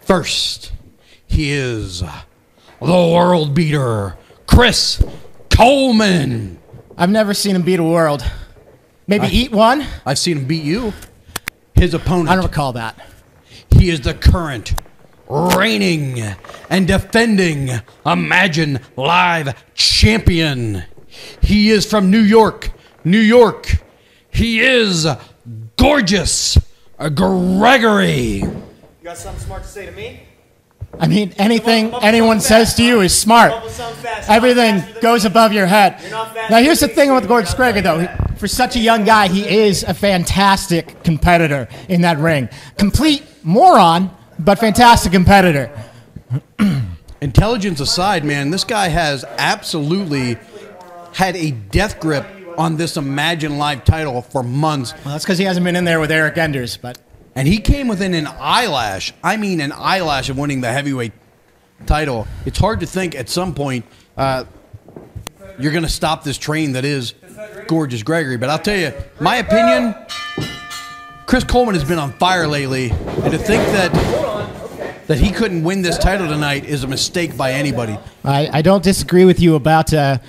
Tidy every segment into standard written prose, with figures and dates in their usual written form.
First, he is the world beater, Chris Coleman. I've never seen him beat a world. Maybe eat one? I've seen him beat you. His opponent. I don't recall that. He is the current, reigning, and defending Imagine Live champion. He is from New York, New York. He is gorgeous Gregory. You got something smart to say to me? I mean, anything anyone says to you is smart. Everything goes above your head. Now, here's the thing with Gorgeous Gregory, though. For such a young guy, he is a fantastic competitor in that ring. Complete moron, but fantastic competitor. Intelligence aside, man, this guy has absolutely had a death grip on this Imagine Live title for months. Well, that's because he hasn't been in there with Eric Enders, but... And he came within an eyelash, I mean an eyelash of winning the heavyweight title. It's hard to think at some point you're going to stop this train that is Gorgeous Gregory. But I'll tell you, my opinion, Chris Coleman has been on fire lately. And to think that he couldn't win this title tonight is a mistake by anybody. I don't disagree with you about...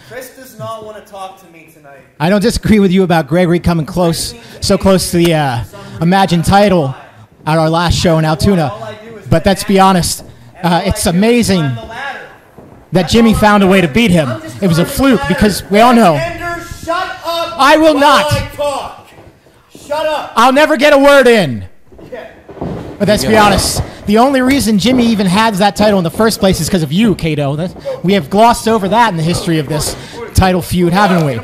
Chris does not want to talk to me tonight. I don't disagree with you about Gregory coming close, so close to the Imagine title at our last show in Altoona. But let's be honest, it's amazing that Jimmy found a way to beat him. It was a fluke because we all know. Shut up! I will not. I talk. Shut up! I'll never get a word in. But let's be honest. The only reason Jimmy even has that title in the first place is because of you, Kato. We have glossed over that in the history of this title feud, haven't we?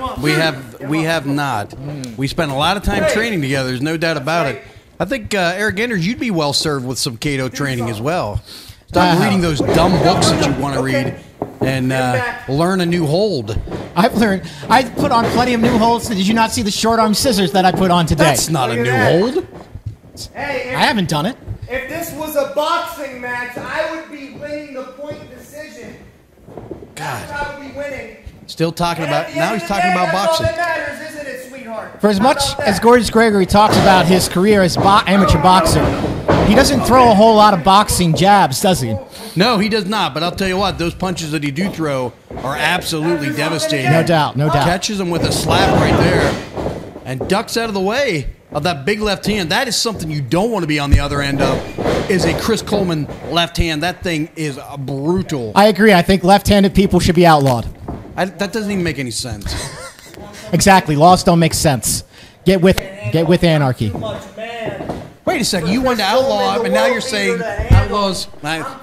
We have not. We spent a lot of time training together. There's no doubt about it. I think, Eric Enders, you'd be well served with some Kato training as well. Stop reading those dumb books that you want to read and learn a new hold. I put on plenty of new holds. Did you not see the short arm scissors that I put on today? That's not a new hold. Hey, I haven't done it. If this was a boxing match, I would be winning the point decision. God. I would be winning. Still talking about, now he's talking about boxing. That's all that matters, isn't it, sweetheart? For as much as Gorgeous Gregory talks about his career as amateur boxer, he doesn't throw a whole lot of boxing jabs, does he? No, he does not. But I'll tell you what, those punches that he do throw are absolutely devastating. No doubt, no doubt. Catches him with a slap right there and ducks out of the way of that big left hand. That is something you don't want to be on the other end of, is a Chris Coleman left hand. That thing is brutal. I agree. I think left-handed people should be outlawed. That doesn't even make any sense. Exactly. Laws don't make sense. Get with anarchy. Wait a second. You wanted to outlaw him, and now you're saying outlaws.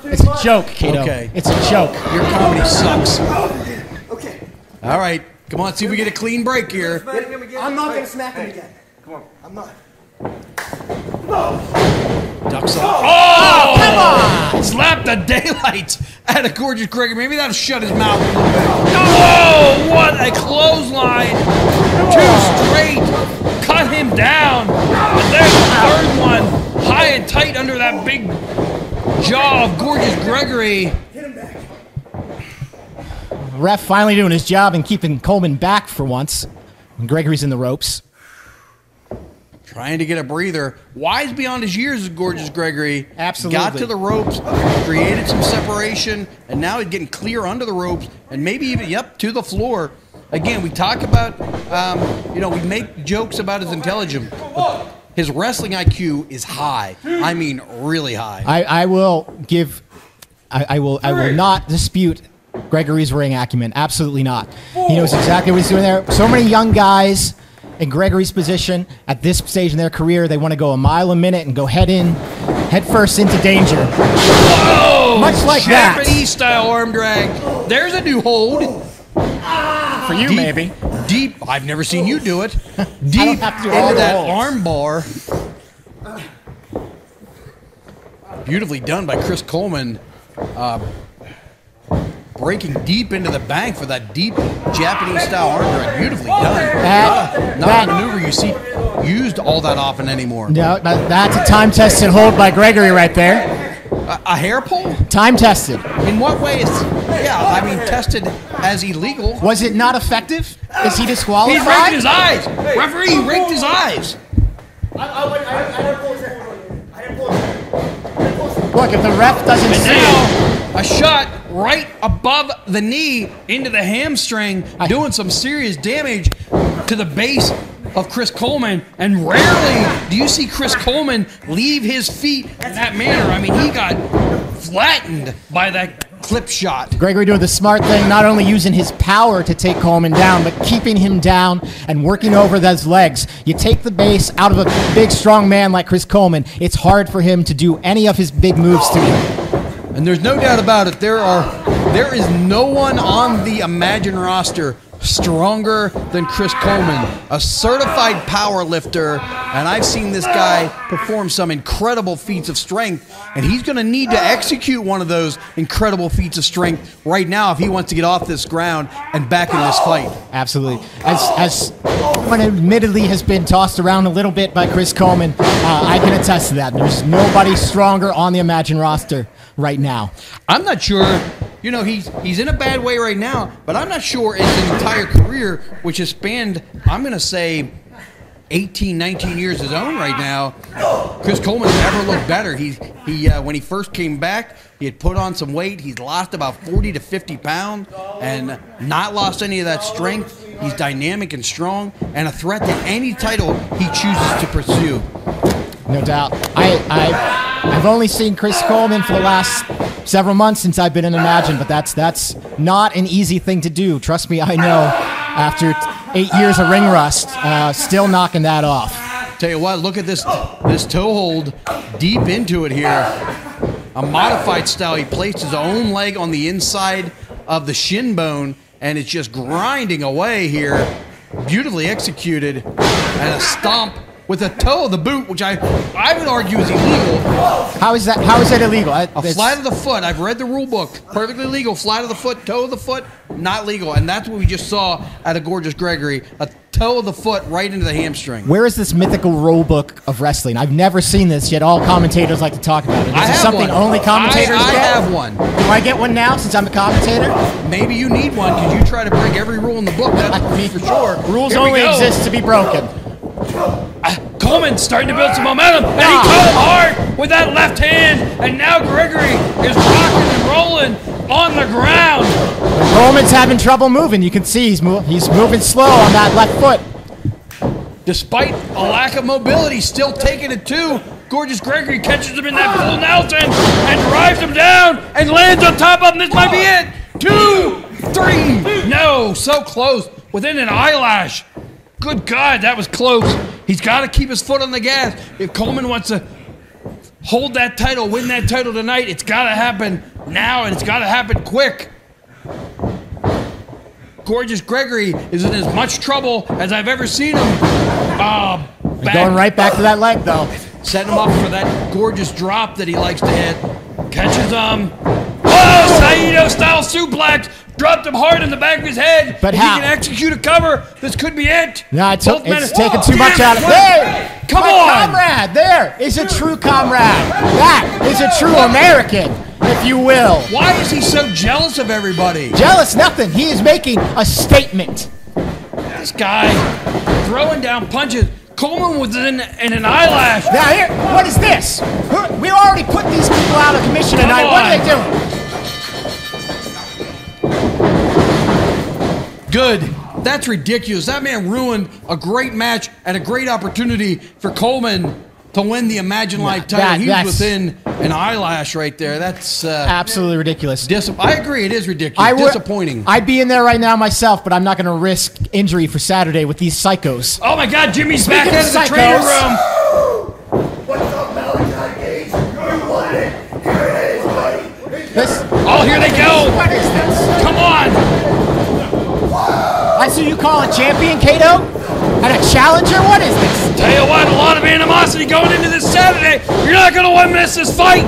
It's a joke, Kato. Okay. It's a joke. Your comedy sucks. Okay. All right. Come on, let's see if we get a clean break here. I'm not going to smack him again. Come on. I'm not. Ducks off. Oh, come on! Slap the daylights out of Gorgeous Gregory. Maybe that'll shut his mouth. Oh, what a clothesline! 2 straight. Cut him down. And there's the third one. High and tight under that big jaw of Gorgeous Gregory. Get him back. Ref finally doing his job and keeping Coleman back for once. And Gregory's in the ropes. Trying to get a breather. Wise beyond his years is Gorgeous Gregory. Absolutely. Got to the ropes, created some separation, and now he's getting clear under the ropes, and maybe even, to the floor. Again, we talk about, we make jokes about his intelligence. But his wrestling IQ is high. I mean, really high. I will not dispute Gregory's ring acumen. Absolutely not. He knows exactly what he's doing there. So many young guys in Gregory's position at this stage in their career, they want to go a mile a minute and go head first into danger. Whoa! Much like that. Japanese-style arm drag. There's a new hold. For you, maybe. Deep. I've never seen you do it. Deep into that arm bar. Beautifully done by Chris Coleman. Breaking deep into the bank for that deep Japanese-style arm drag. Beautifully done. Not a maneuver you see used all that often anymore. No, that's a time-tested hold by Gregory right there. A hair pull? Time-tested. In what way is... tested as illegal. Was it not effective? Is he disqualified? He's raked his eyes. Referee, he raked his eyes. I didn't pull his hair. I didn't pull his hair. Look, if the ref doesn't And see it, now, a shot right above the knee into the hamstring, doing some serious damage to the base of Chris Coleman. And rarely do you see Chris Coleman leave his feet in that manner. I mean, he got flattened by that clip shot. Gregory doing the smart thing, not only using his power to take Coleman down, but keeping him down and working over those legs. You take the base out of a big, strong man like Chris Coleman, it's hard for him to do any of his big moves to you. And there's no doubt about it, there is no one on the Imagine roster stronger than Chris Coleman, a certified power lifter, and I've seen this guy perform some incredible feats of strength, and he's going to need to execute one of those incredible feats of strength right now if he wants to get off this ground and back in this fight. Absolutely. As Coleman admittedly has been tossed around a little bit by Chris Coleman, I can attest to that. There's nobody stronger on the Imagine roster right now. I'm not sure. You know, he's in a bad way right now, but I'm not sure in his entire career, which has spanned, I'm going to say, 18, 19 years his own right now, Chris Coleman has never looked better. When he first came back, he had put on some weight. He's lost about 40 to 50 pounds and not lost any of that strength. He's dynamic and strong and a threat to any title he chooses to pursue. No doubt. I've only seen Chris Coleman for the last several months since I've been in Imagine, but that's not an easy thing to do. Trust me, I know. After 8 years of ring rust, still knocking that off. Tell you what, look at this toe hold deep into it here. A modified style. He placed his own leg on the inside of the shin bone, and it's just grinding away here. Beautifully executed, and a stomp with a toe of the boot, which I would argue is illegal. How is that? How is that illegal? A flat of the foot. I've read the rule book. Perfectly legal. Flat of the foot, toe of the foot, not legal. And that's what we just saw out of Gorgeous Gregory. A toe of the foot right into the hamstring. Where is this mythical rule book of wrestling? I've never seen this, yet all commentators like to talk about it. Is this something one. only commentators I get? have one. Do I get one now since I'm a commentator? Maybe you need one because you try to break every rule in the book. That's for sure. Rules only exist to be broken. Coleman's starting to build some momentum, and he caught him hard with that left hand, and now Gregory is rocking and rolling on the ground. Coleman's having trouble moving. You can see he's moving slow on that left foot. Despite a lack of mobility, still taking it too. Gorgeous Gregory catches him in that full Nelson and drives him down and lands on top of him. This might be it. 2, 3. No, so close. Within an eyelash. Good God, that was close. He's got to keep his foot on the gas. If Coleman wants to hold that title, win that title tonight, it's got to happen now, and it's got to happen quick. Gorgeous Gregory is in as much trouble as I've ever seen him. Going right back to that leg, though. Setting him up for that gorgeous drop that he likes to hit. Catches him. Oh, Saito-style suplex. Dropped him hard in the back of his head. But if how? he can execute a cover, this could be it. No, it's taking too much out of it. There! Come My on! comrade, there is a true comrade. That is a true American, if you will. Why is he so jealous of everybody? Jealous nothing. He is making a statement. This guy throwing down punches. Coleman was in an eyelash. Now here, what is this? We already put these people out of commission tonight. What are they doing? Good. That's ridiculous. That man ruined a great match and a great opportunity for Coleman to win the Imagine Live title. He was within an eyelash right there. That's absolutely ridiculous. I agree. It is ridiculous. Disappointing. I'd be in there right now myself, but I'm not going to risk injury for Saturday with these psychos. Oh, my God. Jimmy's back out of the training room. What's up, Malachi Gage? You want it? Here it is, buddy. Oh, here they go. What is this? Come on. That's who you call a champion, Kato? And a challenger? What is this? Tell you what, a lot of animosity going into this Saturday. You're not going to want to miss this fight.